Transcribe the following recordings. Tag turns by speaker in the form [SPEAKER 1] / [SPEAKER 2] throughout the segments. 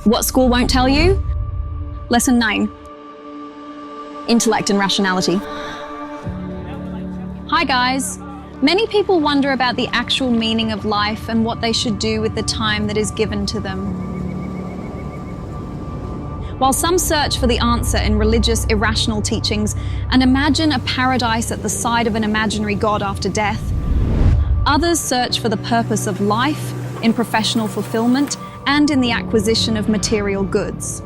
[SPEAKER 1] What school won't tell you? Lesson 9. Intellect and Rationality. Hi guys! Many people wonder about the actual meaning of life and what they should do with the time that is given to them. While some search for the answer in religious, irrational teachings and imagine a paradise at the side of an imaginary god after death, others search for the purpose of life in professional fulfillment and in the acquisition of material goods.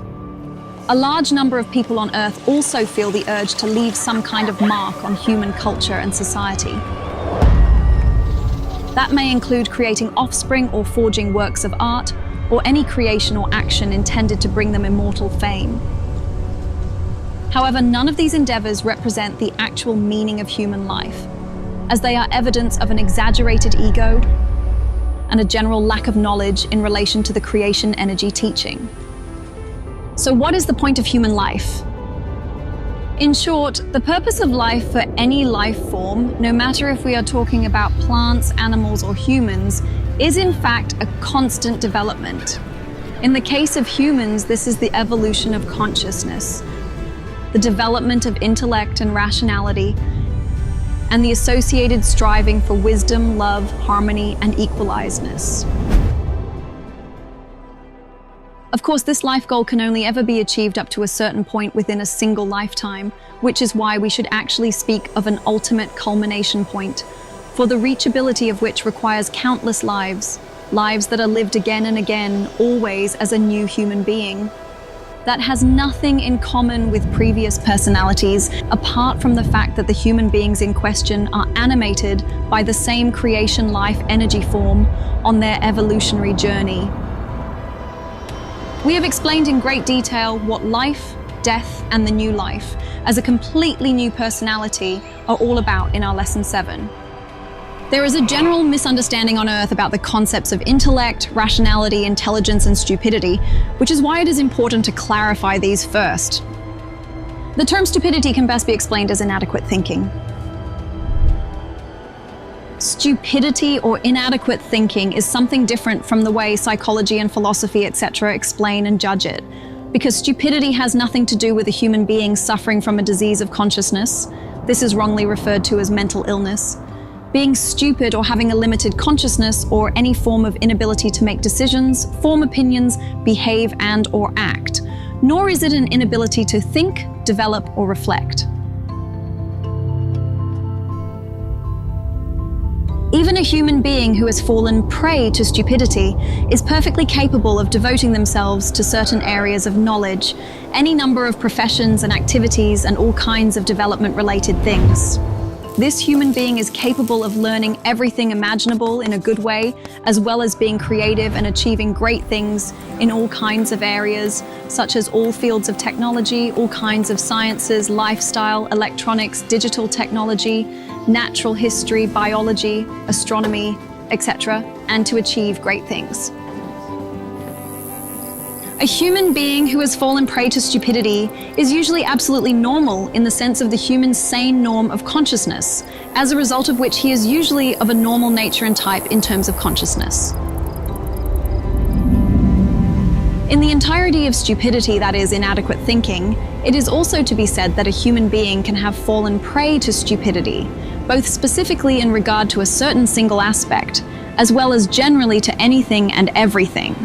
[SPEAKER 1] A large number of people on Earth also feel the urge to leave some kind of mark on human culture and society. That may include creating offspring or forging works of art, or any creation or action intended to bring them immortal fame. However, none of these endeavors represent the actual meaning of human life, as they are evidence of an exaggerated ego and a general lack of knowledge in relation to the creation energy teaching. So what is the point of human life? In short, the purpose of life for any life form, no matter if we are talking about plants, animals, or humans, is in fact a constant development. In the case of humans, this is the evolution of consciousness, the development of intellect and rationality, and the associated striving for wisdom, love, harmony, and equalizedness. Of course, this life goal can only ever be achieved up to a certain point within a single lifetime, which is why we should actually speak of an ultimate culmination point, for the reachability of which requires countless lives that are lived again and again, always as a new human being. That has nothing in common with previous personalities, apart from the fact that the human beings in question are animated by the same creation life energy form on their evolutionary journey. We have explained in great detail what life, death, and the new life, as a completely new personality, are all about in our Lesson 7. There is a general misunderstanding on Earth about the concepts of intellect, rationality, intelligence, and stupidity, which is why it is important to clarify these first. The term stupidity can best be explained as inadequate thinking. Stupidity or inadequate thinking is something different from the way psychology and philosophy, etc., explain and judge it. Because stupidity has nothing to do with a human being suffering from a disease of consciousness. This is wrongly referred to as mental illness. Being stupid or having a limited consciousness or any form of inability to make decisions, form opinions, behave and/or act. Nor is it an inability to think, develop, or reflect. Even a human being who has fallen prey to stupidity is perfectly capable of devoting themselves to certain areas of knowledge, any number of professions and activities, and all kinds of development-related things. This human being is capable of learning everything imaginable in a good way, as well as being creative and achieving great things in all kinds of areas, such as all fields of technology, all kinds of sciences, lifestyle, electronics, digital technology, natural history, biology, astronomy, etc., and to achieve great things. A human being who has fallen prey to stupidity is usually absolutely normal in the sense of the human sane norm of consciousness, as a result of which he is usually of a normal nature and type in terms of consciousness. In the entirety of stupidity, that is, inadequate thinking, it is also to be said that a human being can have fallen prey to stupidity, both specifically in regard to a certain single aspect, as well as generally to anything and everything.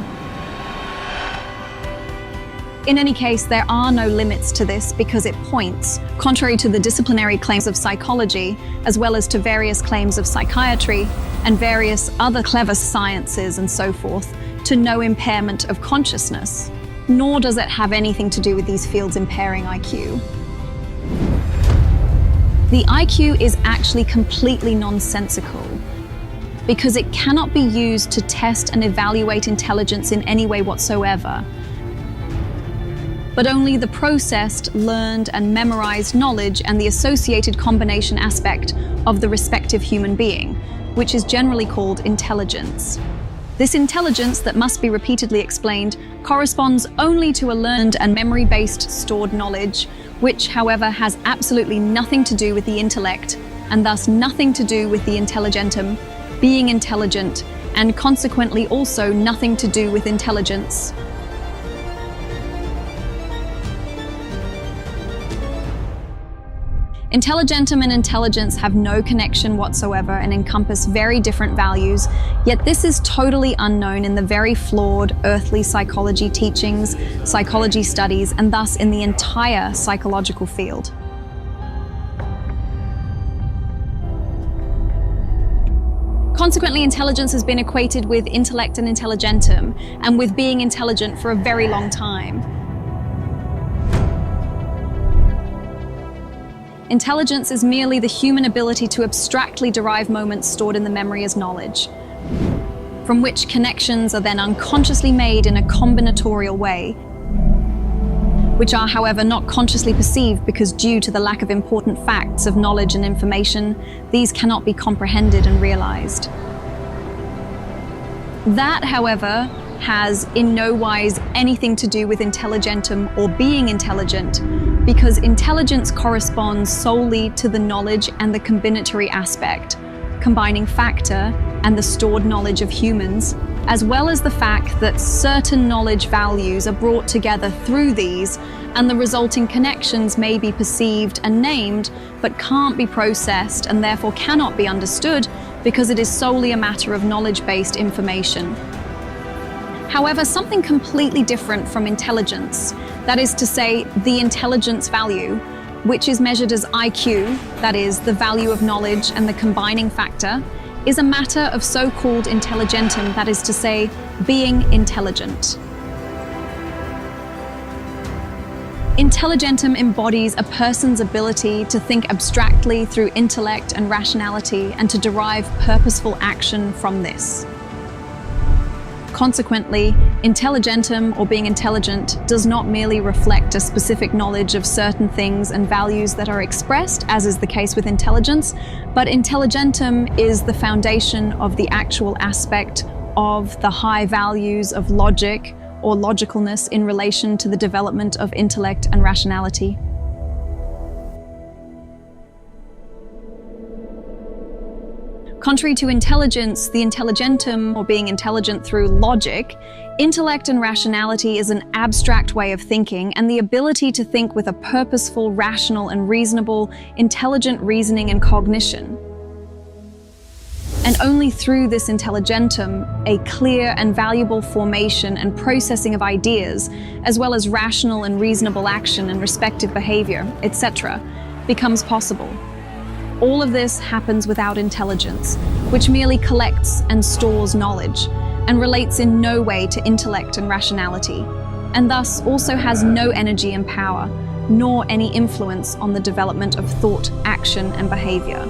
[SPEAKER 1] In any case, there are no limits to this because it points, contrary to the disciplinary claims of psychology, as well as to various claims of psychiatry and various other clever sciences and so forth, to no impairment of consciousness, nor does it have anything to do with these fields impairing IQ. The IQ is actually completely nonsensical because it cannot be used to test and evaluate intelligence in any way whatsoever, but only the processed, learned, and memorized knowledge and the associated combination aspect of the respective human being, which is generally called intelligence. This intelligence that must be repeatedly explained corresponds only to a learned and memory-based stored knowledge, which, however, has absolutely nothing to do with the intellect, and thus nothing to do with the intelligentum, being intelligent, and consequently also nothing to do with intelligence. Intelligentum and intelligence have no connection whatsoever and encompass very different values, yet this is totally unknown in the very flawed earthly psychology teachings, psychology studies, and thus in the entire psychological field. Consequently, intelligence has been equated with intellect and intelligentum, and with being intelligent for a very long time. Intelligence is merely the human ability to abstractly derive moments stored in the memory as knowledge, from which connections are then unconsciously made in a combinatorial way, which are, however, not consciously perceived because due to the lack of important facts of knowledge and information, these cannot be comprehended and realized. That, however, has in no wise anything to do with intelligentum or being intelligent, because intelligence corresponds solely to the knowledge and the combinatory aspect, combining factor and the stored knowledge of humans, as well as the fact that certain knowledge values are brought together through these, and the resulting connections may be perceived and named, but can't be processed and therefore cannot be understood because it is solely a matter of knowledge-based information. However, something completely different from intelligence, that is to say, the intelligence value, which is measured as IQ, that is, the value of knowledge and the combining factor, is a matter of so-called intelligentum, that is to say, being intelligent. Intelligentum embodies a person's ability to think abstractly through intellect and rationality and to derive purposeful action from this. Consequently, intelligentum, or being intelligent, does not merely reflect a specific knowledge of certain things and values that are expressed, as is the case with intelligence, but intelligentum is the foundation of the actual aspect of the high values of logic or logicalness in relation to the development of intellect and rationality. Contrary to intelligence, the intelligentum, or being intelligent through logic, intellect and rationality is an abstract way of thinking and the ability to think with a purposeful, rational, and reasonable, intelligent reasoning and cognition. And only through this intelligentum, a clear and valuable formation and processing of ideas, as well as rational and reasonable action and respective behavior, etc., becomes possible. All of this happens without intelligence, which merely collects and stores knowledge, and relates in no way to intellect and rationality, and thus also has no energy and power, nor any influence on the development of thought, action, and behavior.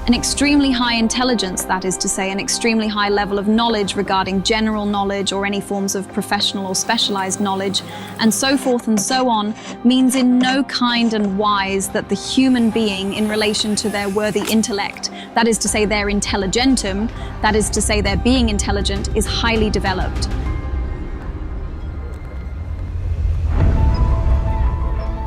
[SPEAKER 1] An extremely high intelligence, that is to say, an extremely high level of knowledge regarding general knowledge or any forms of professional or specialized knowledge, and so forth and so on, means in no kind and wise that the human being in relation to their worthy intellect, that is to say their intelligentum, that is to say their being intelligent, is highly developed.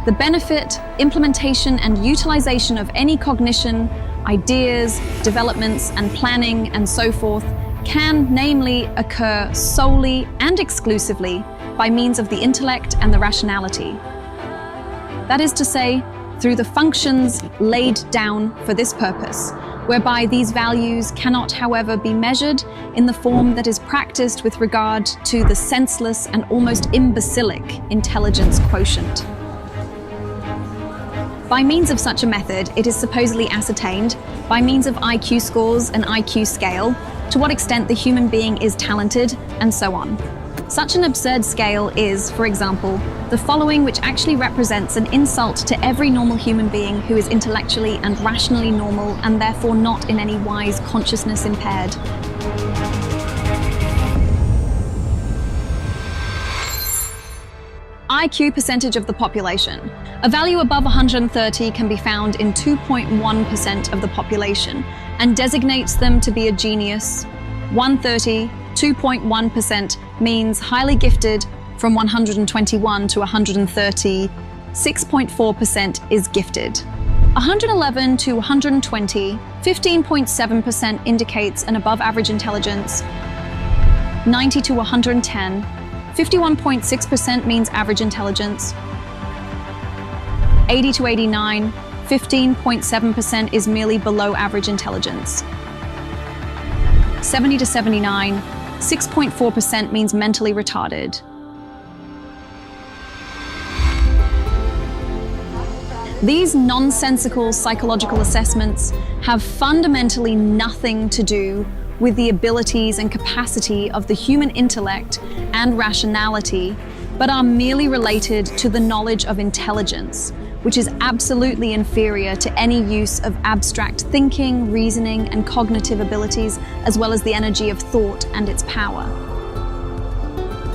[SPEAKER 1] The benefit, implementation, and utilization of any cognition, ideas, developments, and planning, and so forth, can namely occur solely and exclusively by means of the intellect and the rationality. That is to say, through the functions laid down for this purpose, whereby these values cannot, however, be measured in the form that is practiced with regard to the senseless and almost imbecilic intelligence quotient. By means of such a method, it is supposedly ascertained, by means of IQ scores and IQ scale, to what extent the human being is talented, and so on. Such an absurd scale is, for example, the following, which actually represents an insult to every normal human being who is intellectually and rationally normal and therefore not in any wise consciousness impaired. IQ percentage of the population. A value above 130 can be found in 2.1% of the population and designates them to be a genius. 130, 2.1% means highly gifted. From 121 to 130, 6.4% is gifted. 111 to 120, 15.7% indicates an above-average intelligence. 90 to 110, 51.6% means average intelligence. 80 to 89, 15.7% is merely below average intelligence. 70 to 79, 6.4% means mentally retarded. These nonsensical psychological assessments have fundamentally nothing to do with the abilities and capacity of the human intellect and rationality, but are merely related to the knowledge of intelligence, which is absolutely inferior to any use of abstract thinking, reasoning, and cognitive abilities, as well as the energy of thought and its power.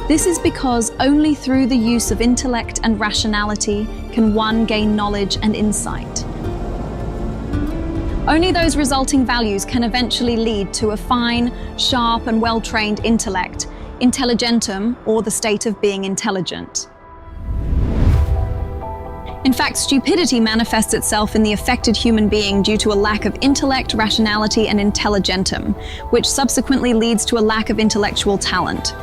[SPEAKER 1] This is because only through the use of intellect and rationality can one gain knowledge and insight. Only those resulting values can eventually lead to a fine, sharp, and well-trained intellect, intelligentum, or the state of being intelligent. In fact, stupidity manifests itself in the affected human being due to a lack of intellect, rationality, and intelligentum, which subsequently leads to a lack of intellectual talent.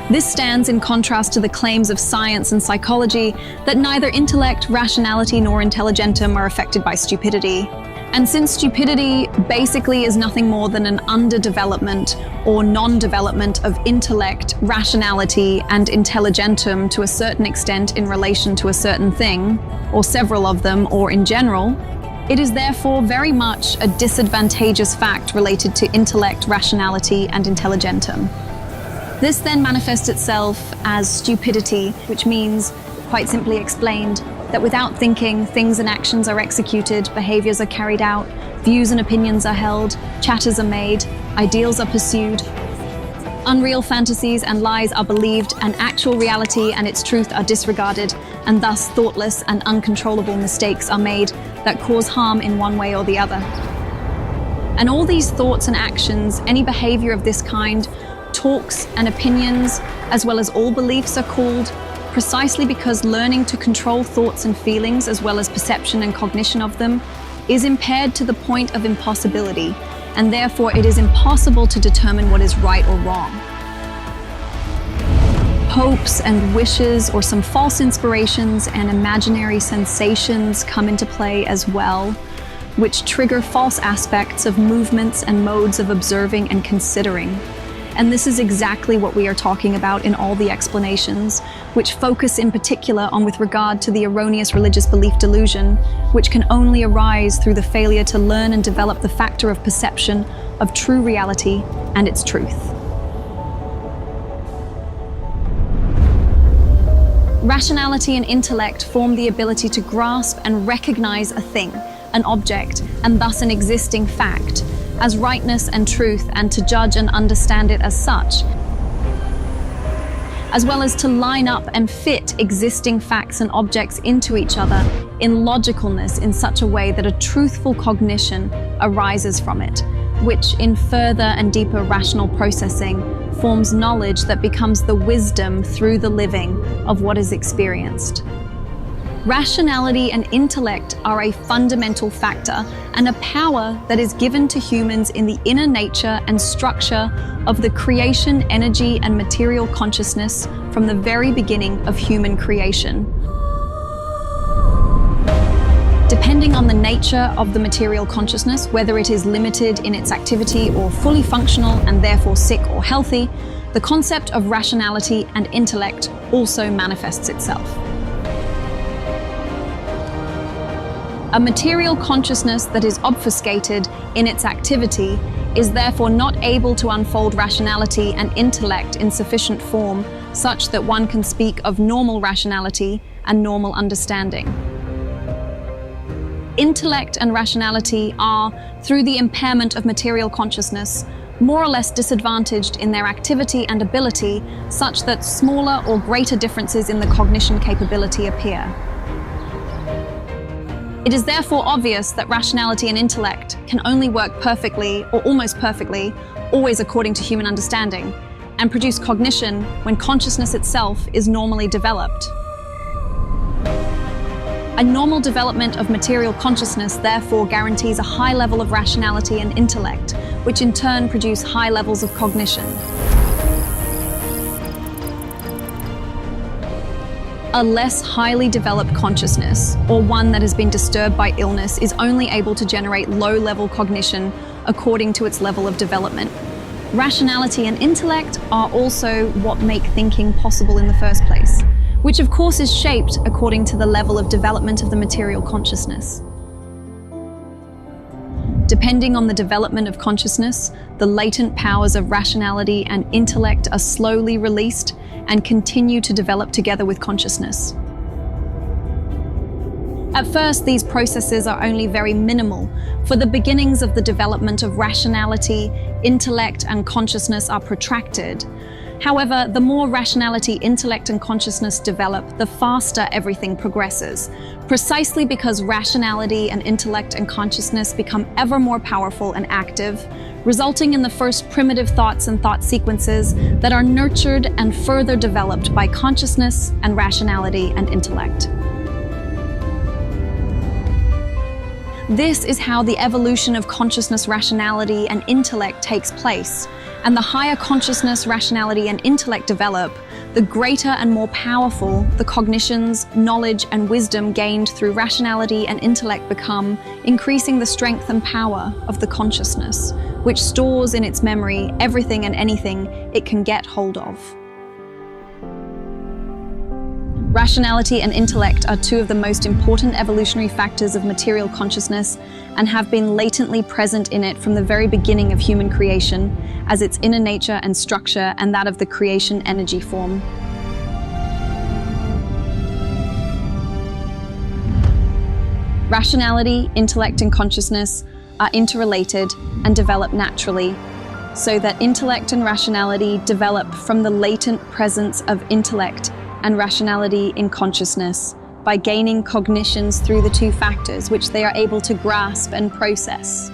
[SPEAKER 1] This stands in contrast to the claims of science and psychology that neither intellect, rationality, nor intelligentum are affected by stupidity. And since stupidity basically is nothing more than an underdevelopment or non-development of intellect, rationality, and intelligentum to a certain extent in relation to a certain thing, or several of them, or in general, it is therefore very much a disadvantageous fact related to intellect, rationality, and intelligentum. This then manifests itself as stupidity, which means, quite simply explained, that without thinking, things and actions are executed, behaviors are carried out, views and opinions are held, chatters are made, ideals are pursued, unreal fantasies and lies are believed, and actual reality and its truth are disregarded, and thus thoughtless and uncontrollable mistakes are made that cause harm in one way or the other. And all these thoughts and actions, any behavior of this kind, talks and opinions, as well as all beliefs, are called precisely because learning to control thoughts and feelings, as well as perception and cognition of them, is impaired to the point of impossibility, and therefore it is impossible to determine what is right or wrong. Hopes and wishes, or some false inspirations and imaginary sensations come into play as well, which trigger false aspects of movements and modes of observing and considering. And this is exactly what we are talking about in all the explanations, which focus in particular on with regard to the erroneous religious belief delusion, which can only arise through the failure to learn and develop the factor of perception of true reality and its truth. Rationality and intellect form the ability to grasp and recognize a thing, an object, and thus an existing fact, as rightness and truth, and to judge and understand it as such, as well as to line up and fit existing facts and objects into each other in logicalness in such a way that a truthful cognition arises from it, which in further and deeper rational processing forms knowledge that becomes the wisdom through the living of what is experienced. Rationality and intellect are a fundamental factor and a power that is given to humans in the inner nature and structure of the creation, energy, and material consciousness from the very beginning of human creation. Depending on the nature of the material consciousness, whether it is limited in its activity or fully functional and therefore sick or healthy, the concept of rationality and intellect also manifests itself. A material consciousness that is obfuscated in its activity is therefore not able to unfold rationality and intellect in sufficient form such that one can speak of normal rationality and normal understanding. Intellect and rationality are, through the impairment of material consciousness, more or less disadvantaged in their activity and ability such that smaller or greater differences in the cognition capability appear. It is therefore obvious that rationality and intellect can only work perfectly, or almost perfectly, always according to human understanding, and produce cognition when consciousness itself is normally developed. A normal development of material consciousness therefore guarantees a high level of rationality and intellect, which in turn produce high levels of cognition. A less highly developed consciousness, or one that has been disturbed by illness, is only able to generate low-level cognition according to its level of development. Rationality and intellect are also what make thinking possible in the first place, which of course is shaped according to the level of development of the material consciousness. Depending on the development of consciousness, the latent powers of rationality and intellect are slowly released and continue to develop together with consciousness. At first, these processes are only very minimal, for the beginnings of the development of rationality, intellect, and consciousness are protracted. However, the more rationality, intellect, and consciousness develop, the faster everything progresses, precisely because rationality and intellect and consciousness become ever more powerful and active, resulting in the first primitive thoughts and thought sequences that are nurtured and further developed by consciousness and rationality and intellect. This is how the evolution of consciousness, rationality, and intellect takes place. And the higher consciousness, rationality, and intellect develop, the greater and more powerful the cognitions, knowledge, and wisdom gained through rationality and intellect become, increasing the strength and power of the consciousness, which stores in its memory everything and anything it can get hold of. Rationality and intellect are two of the most important evolutionary factors of material consciousness and have been latently present in it from the very beginning of human creation, as its inner nature and structure and that of the creation energy form. Rationality, intellect, and consciousness are interrelated and develop naturally, so that intellect and rationality develop from the latent presence of intellect and rationality in consciousness by gaining cognitions through the two factors which they are able to grasp and process.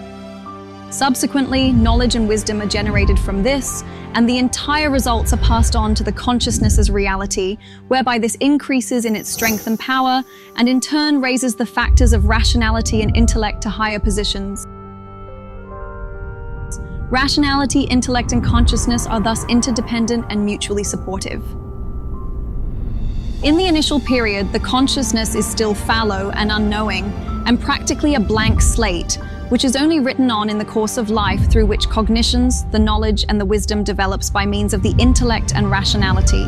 [SPEAKER 1] Subsequently, knowledge and wisdom are generated from this, and the entire results are passed on to the consciousness as reality, whereby this increases in its strength and power, and in turn raises the factors of rationality and intellect to higher positions. Rationality, intellect, and consciousness are thus interdependent and mutually supportive. In the initial period, the consciousness is still fallow and unknowing, and practically a blank slate, which is only written on in the course of life, through which cognitions, the knowledge, and the wisdom develops by means of the intellect and rationality.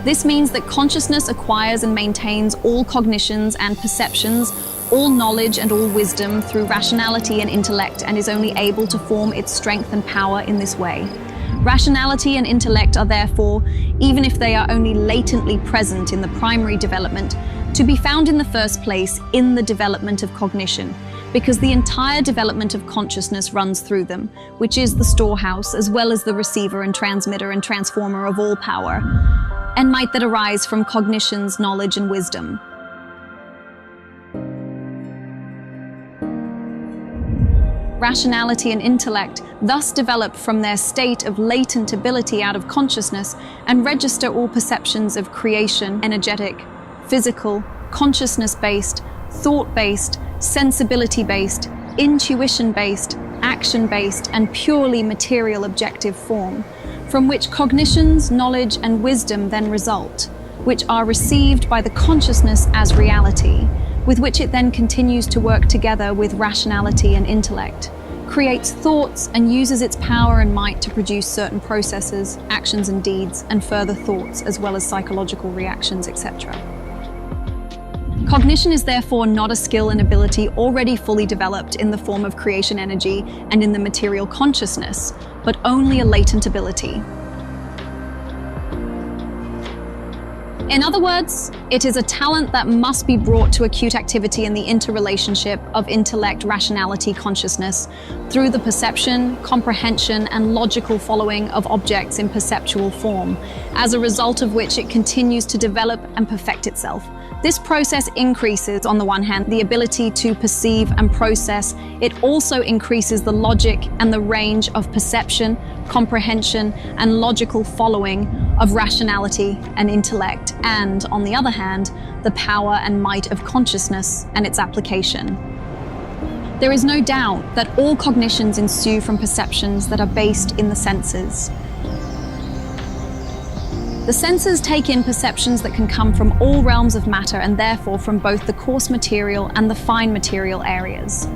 [SPEAKER 1] This means that consciousness acquires and maintains all cognitions and perceptions, all knowledge and all wisdom through rationality and intellect, and is only able to form its strength and power in this way. Rationality and intellect are therefore, even if they are only latently present in the primary development, to be found in the first place in the development of cognition, because the entire development of consciousness runs through them, which is the storehouse as well as the receiver and transmitter and transformer of all power, and might that arise from cognitions, knowledge, and wisdom. Rationality and intellect thus develop from their state of latent ability out of consciousness and register all perceptions of creation, energetic, physical, consciousness-based, thought-based, sensibility-based, intuition-based, action-based, and purely material objective form, from which cognitions, knowledge, and wisdom then result, which are received by the consciousness as reality, with which it then continues to work together with rationality and intellect, creates thoughts, and uses its power and might to produce certain processes, actions and deeds, and further thoughts, as well as psychological reactions, etc. Cognition is therefore not a skill and ability already fully developed in the form of creation energy and in the material consciousness, but only a latent ability. In other words, it is a talent that must be brought to acute activity in the interrelationship of intellect, rationality, consciousness, through the perception, comprehension, and logical following of objects in perceptual form, as a result of which it continues to develop and perfect itself. This process increases, on the one hand, the ability to perceive and process. It also increases the logic and the range of perception, comprehension, and logical following of rationality and intellect, and, on the other hand, the power and might of consciousness and its application. There is no doubt that all cognitions ensue from perceptions that are based in the senses. The senses take in perceptions that can come from all realms of matter and therefore from both the coarse material and the fine material areas.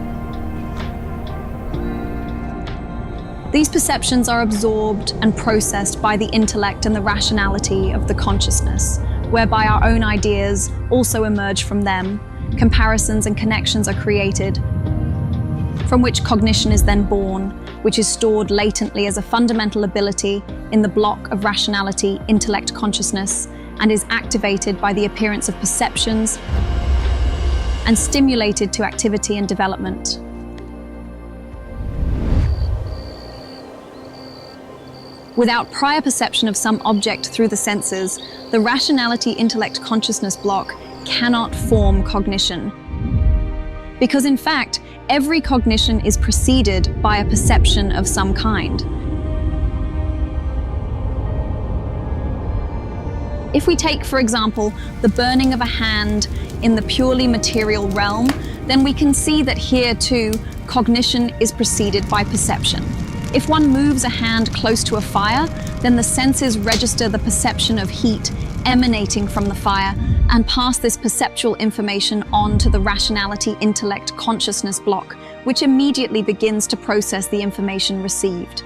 [SPEAKER 1] These perceptions are absorbed and processed by the intellect and the rationality of the consciousness, whereby our own ideas also emerge from them, comparisons and connections are created, from which cognition is then born, which is stored latently as a fundamental ability in the block of rationality, intellect, consciousness, and is activated by the appearance of perceptions and stimulated to activity and development. Without prior perception of some object through the senses, the rationality, intellect, consciousness block cannot form cognition. Because in fact, every cognition is preceded by a perception of some kind. If we take, for example, the burning of a hand in the purely material realm, then we can see that here too, cognition is preceded by perception. If one moves a hand close to a fire, then the senses register the perception of heat emanating from the fire and pass this perceptual information on to the rationality, intellect, consciousness block, which immediately begins to process the information received.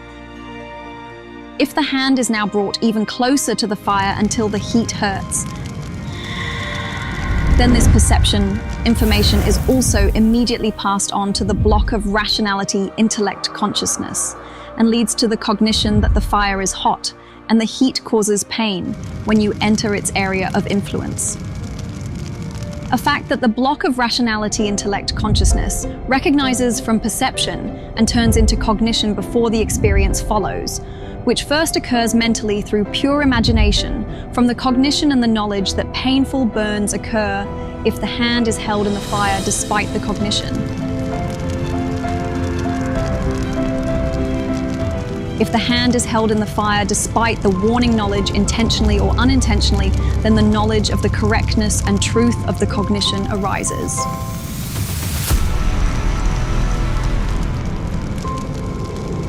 [SPEAKER 1] If the hand is now brought even closer to the fire until the heat hurts, then this perception information is also immediately passed on to the block of rationality, intellect, consciousness, and leads to the cognition that the fire is hot and the heat causes pain when you enter its area of influence. A fact that the block of rationality, intellect, consciousness recognizes from perception and turns into cognition before the experience follows, which first occurs mentally through pure imagination from the cognition and the knowledge that painful burns occur if the hand is held in the fire despite the cognition. If the hand is held in the fire despite the warning knowledge, intentionally or unintentionally, then the knowledge of the correctness and truth of the cognition arises.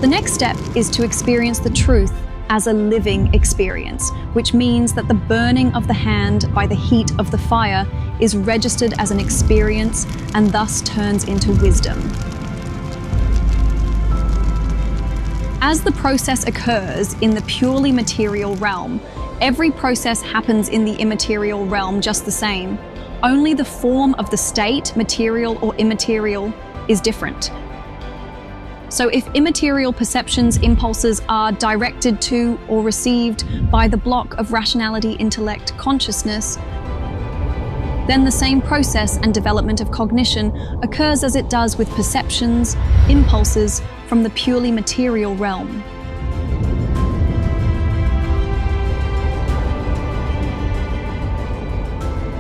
[SPEAKER 1] The next step is to experience the truth as a living experience, which means that the burning of the hand by the heat of the fire is registered as an experience and thus turns into wisdom. As the process occurs in the purely material realm, every process happens in the immaterial realm just the same. Only the form of the state, material or immaterial, is different. So if immaterial perceptions, impulses are directed to or received by the block of rationality, intellect, consciousness, then the same process and development of cognition occurs as it does with perceptions, impulses from the purely material realm.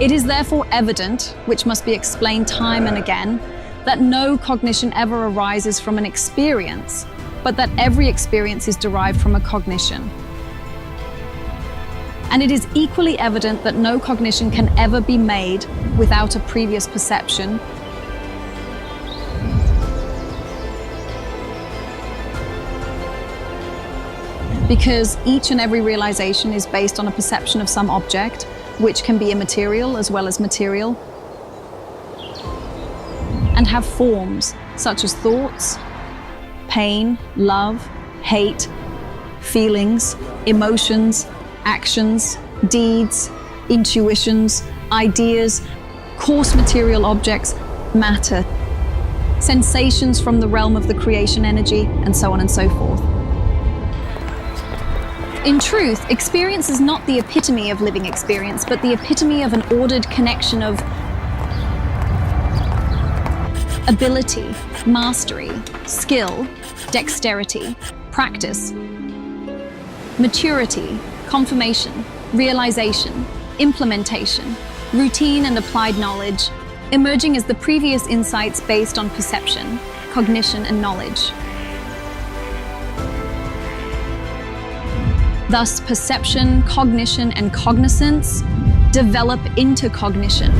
[SPEAKER 1] It is therefore evident, which must be explained time and again, that no cognition ever arises from an experience, but that every experience is derived from a cognition. And it is equally evident that no cognition can ever be made without a previous perception, because each and every realization is based on a perception of some object, which can be immaterial as well as material, and have forms such as thoughts, pain, love, hate, feelings, emotions, actions, deeds, intuitions, ideas, coarse material objects, matter, sensations from the realm of the creation energy, and so on and so forth. In truth, experience is not the epitome of living experience, but the epitome of an ordered connection of ability, mastery, skill, dexterity, practice, maturity, confirmation, realization, implementation, routine and applied knowledge, emerging as the previous insights based on perception, cognition, and knowledge. Thus, perception, cognition, and cognizance develop into cognition,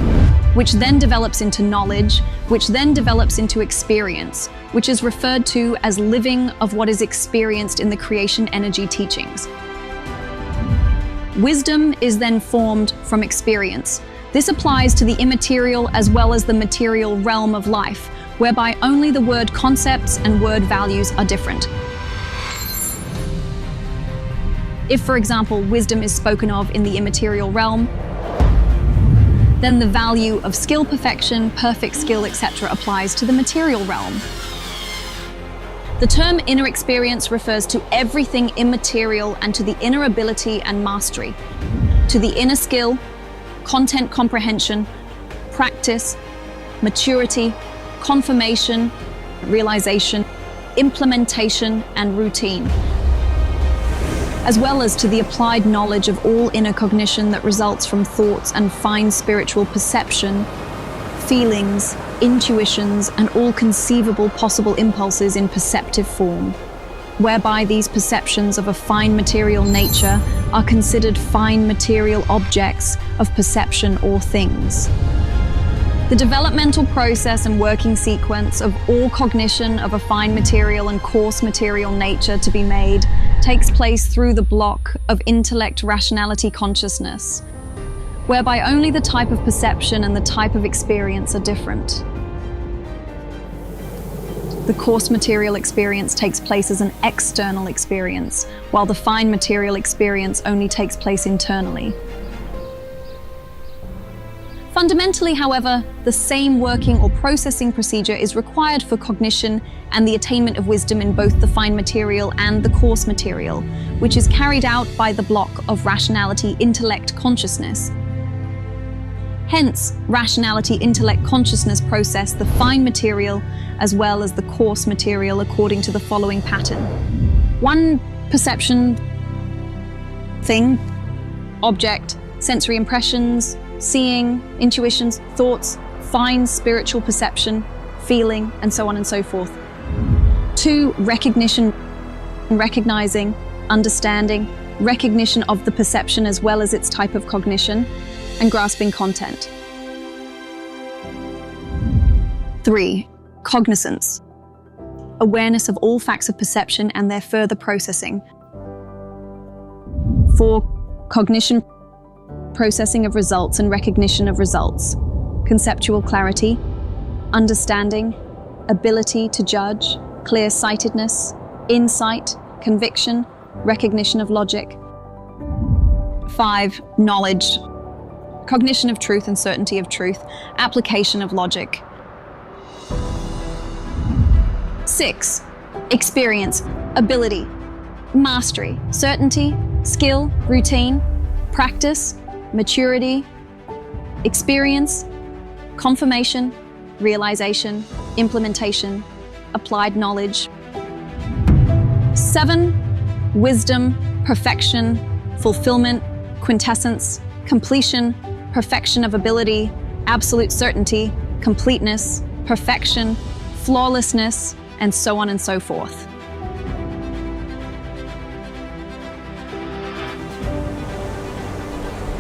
[SPEAKER 1] which then develops into knowledge, which then develops into experience, which is referred to as living of what is experienced in the creation energy teachings. Wisdom is then formed from experience. This applies to the immaterial as well as the material realm of life, whereby only the word concepts and word values are different. If, for example, wisdom is spoken of in the immaterial realm, then the value of skill perfection, perfect skill, etc. applies to the material realm. The term inner experience refers to everything immaterial and to the inner ability and mastery, to the inner skill, content comprehension, practice, maturity, confirmation, realization, implementation, and routine, as well as to the applied knowledge of all inner cognition that results from thoughts and fine spiritual perception, feelings, intuitions, and all conceivable possible impulses in perceptive form, whereby these perceptions of a fine material nature are considered fine material objects of perception or things. The developmental process and working sequence of all cognition of a fine material and coarse material nature to be made takes place through the block of intellect rationality consciousness, whereby only the type of perception and the type of experience are different. The coarse material experience takes place as an external experience, while the fine material experience only takes place internally. Fundamentally, however, the same working or processing procedure is required for cognition and the attainment of wisdom in both the fine material and the coarse material, which is carried out by the block of rationality intellect consciousness. Hence, rationality intellect consciousness process the fine material as well as the coarse material according to the following pattern. 1. Perception, thing, object, sensory impressions, seeing, intuitions, thoughts, fine spiritual perception, feeling, and so on and so forth. 2. Recognition, recognizing, understanding, recognition of the perception as well as its type of cognition, and grasping content. 3. Cognizance, awareness of all facts of perception and their further processing. 4. Cognition, processing of results and recognition of results, conceptual clarity, understanding, ability to judge, clear-sightedness, insight, conviction, recognition of logic. 5. Knowledge, cognition of truth and certainty of truth, application of logic. 6. Experience, ability, mastery, certainty, skill, routine, practice, maturity, experience, confirmation, realization, implementation, applied knowledge. 7. Wisdom, perfection, fulfillment, quintessence, completion, perfection of ability, absolute certainty, completeness, perfection, flawlessness, and so on and so forth.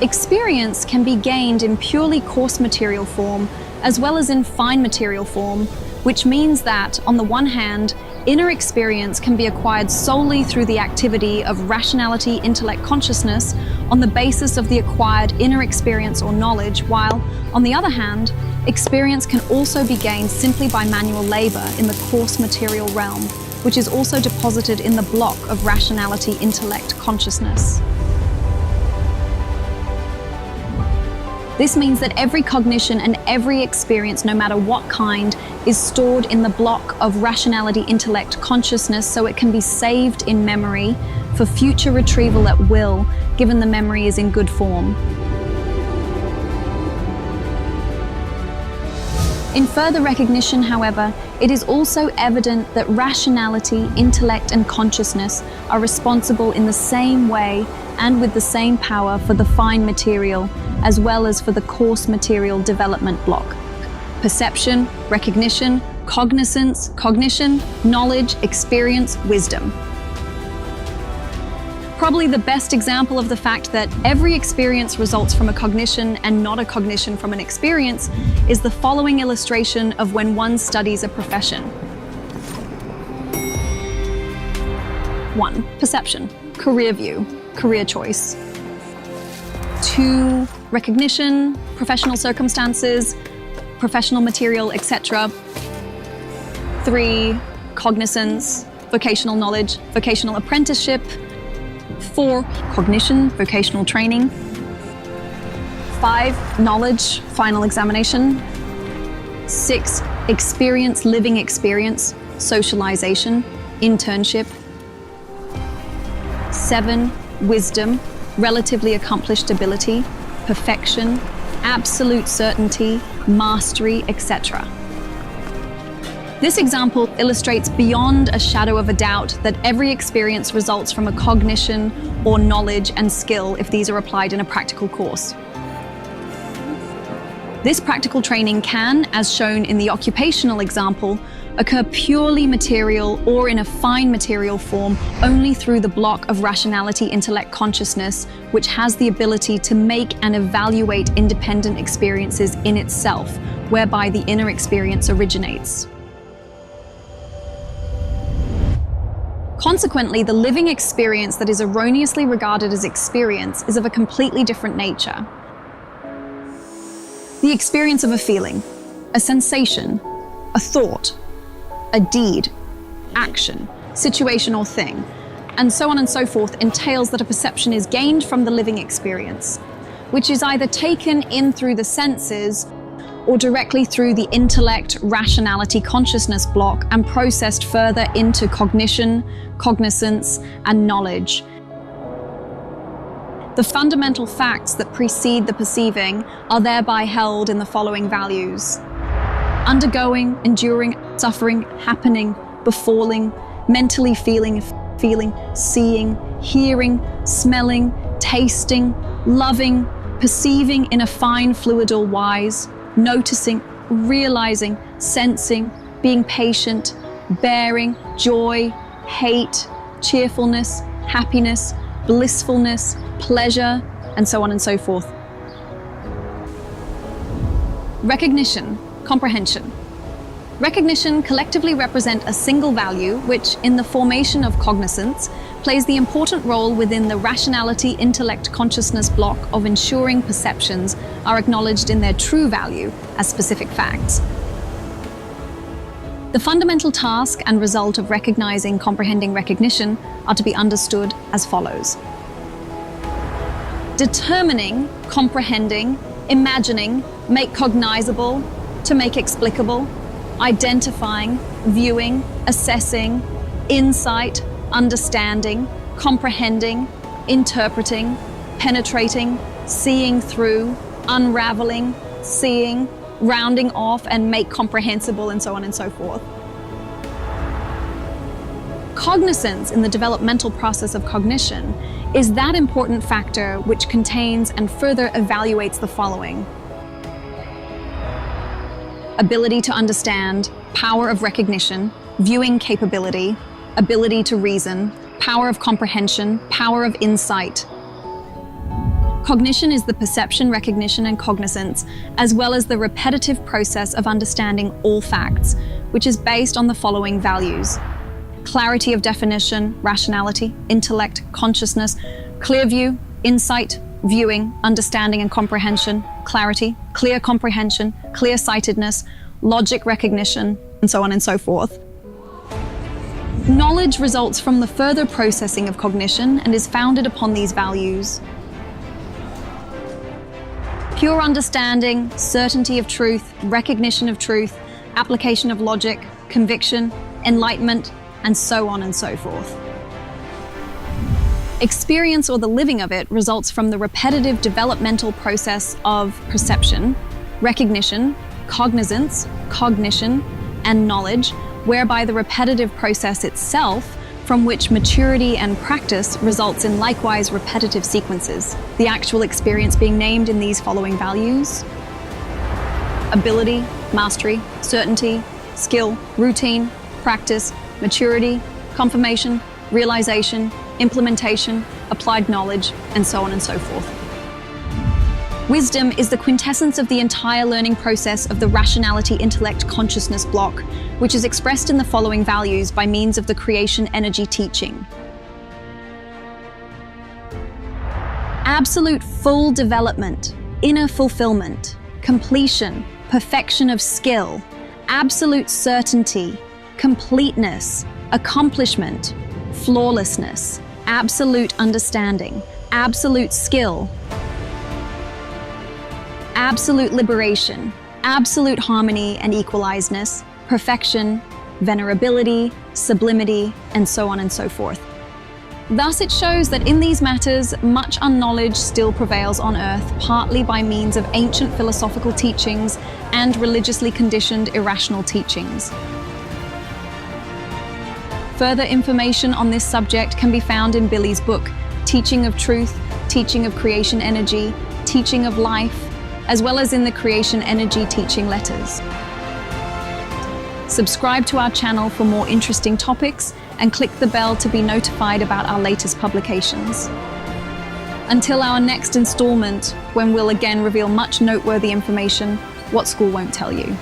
[SPEAKER 1] Experience can be gained in purely coarse material form as well as in fine material form, which means that, on the one hand, inner experience can be acquired solely through the activity of rationality intellect consciousness on the basis of the acquired inner experience or knowledge, while, on the other hand, experience can also be gained simply by manual labor in the coarse material realm, which is also deposited in the block of rationality intellect consciousness. This means that every cognition and every experience, no matter what kind, is stored in the block of rationality intellect consciousness so it can be saved in memory for future retrieval at will, given the memory is in good form. In further recognition, however, it is also evident that rationality, intellect, and consciousness are responsible in the same way and with the same power for the fine material, as well as for the coarse material development block. Perception, recognition, cognizance, cognition, knowledge, experience, wisdom. Probably the best example of the fact that every experience results from a cognition and not a cognition from an experience is the following illustration of when one studies a profession. 1. Perception, career view, career choice. 2. Recognition, professional circumstances, professional material, etc. 3. Cognizance, vocational knowledge, vocational apprenticeship. 4. Cognition, vocational training. 5. Knowledge, final examination. 6. Experience, living experience, socialization, internship. 7. Wisdom, relatively accomplished ability, perfection, absolute certainty, mastery, etc. This example illustrates beyond a shadow of a doubt that every experience results from a cognition or knowledge and skill if these are applied in a practical course. This practical training can, as shown in the occupational example, occur purely material or in a fine material form only through the block of rationality intellect consciousness, which has the ability to make and evaluate independent experiences in itself, whereby the inner experience originates. Consequently, the living experience that is erroneously regarded as experience is of a completely different nature. The experience of a feeling, a sensation, a thought, a deed, action, situation or thing, and so on and so forth entails that a perception is gained from the living experience, which is either taken in through the senses or directly through the intellect rationality consciousness block and processed further into cognition, cognizance, and knowledge. The fundamental facts that precede the perceiving are thereby held in the following values: undergoing, enduring, suffering, happening, befalling, mentally feeling, seeing, hearing, smelling, tasting, loving, perceiving in a fine fluidal wise, noticing, realizing, sensing, being patient, bearing, joy, hate, cheerfulness, happiness, blissfulness, pleasure, and so on and so forth. Recognition, comprehension. Recognition collectively represent a single value which, in the formation of cognizance, plays the important role within the rationality intellect consciousness block of ensuring perceptions are acknowledged in their true value as specific facts. The fundamental task and result of recognizing, comprehending recognition are to be understood as follows: determining, comprehending, imagining, make cognizable, to make explicable, identifying, viewing, assessing, insight, understanding, comprehending, interpreting, penetrating, seeing through, unraveling, seeing, rounding off, and make comprehensible, and so on and so forth. Cognizance in the developmental process of cognition is that important factor which contains and further evaluates the following: ability to understand, power of recognition, viewing capability, ability to reason, power of comprehension, power of insight. Cognition is the perception, recognition, and cognizance, as well as the repetitive process of understanding all facts, which is based on the following values: clarity of definition, rationality, intellect, consciousness, clear view, insight, viewing, understanding and comprehension, clarity, clear comprehension, clear-sightedness, logic recognition, and so on and so forth. Knowledge results from the further processing of cognition and is founded upon these values: pure understanding, certainty of truth, recognition of truth, application of logic, conviction, enlightenment, and so on and so forth. Experience, or the living of it, results from the repetitive developmental process of perception, recognition, cognizance, cognition, and knowledge, whereby the repetitive process itself, from which maturity and practice results in likewise repetitive sequences, the actual experience being named in these following values: ability, mastery, certainty, skill, routine, practice, maturity, confirmation, realization, implementation, applied knowledge, and so on and so forth. Wisdom is the quintessence of the entire learning process of the rationality intellect consciousness block, which is expressed in the following values by means of the creation energy teaching. Absolute full development, inner fulfillment, completion, perfection of skill, absolute certainty, completeness, accomplishment, flawlessness, absolute understanding, absolute skill, absolute liberation, absolute harmony and equalizedness, perfection, venerability, sublimity, and so on and so forth. Thus, it shows that in these matters, much unknowledge still prevails on earth, partly by means of ancient philosophical teachings and religiously conditioned irrational teachings. Further information on this subject can be found in Billy's book, Teaching of Truth, Teaching of Creation Energy, Teaching of Life, as well as in the Creation Energy Teaching Letters. Subscribe to our channel for more interesting topics and click the bell to be notified about our latest publications. Until our next installment, when we'll again reveal much noteworthy information, what school won't tell you.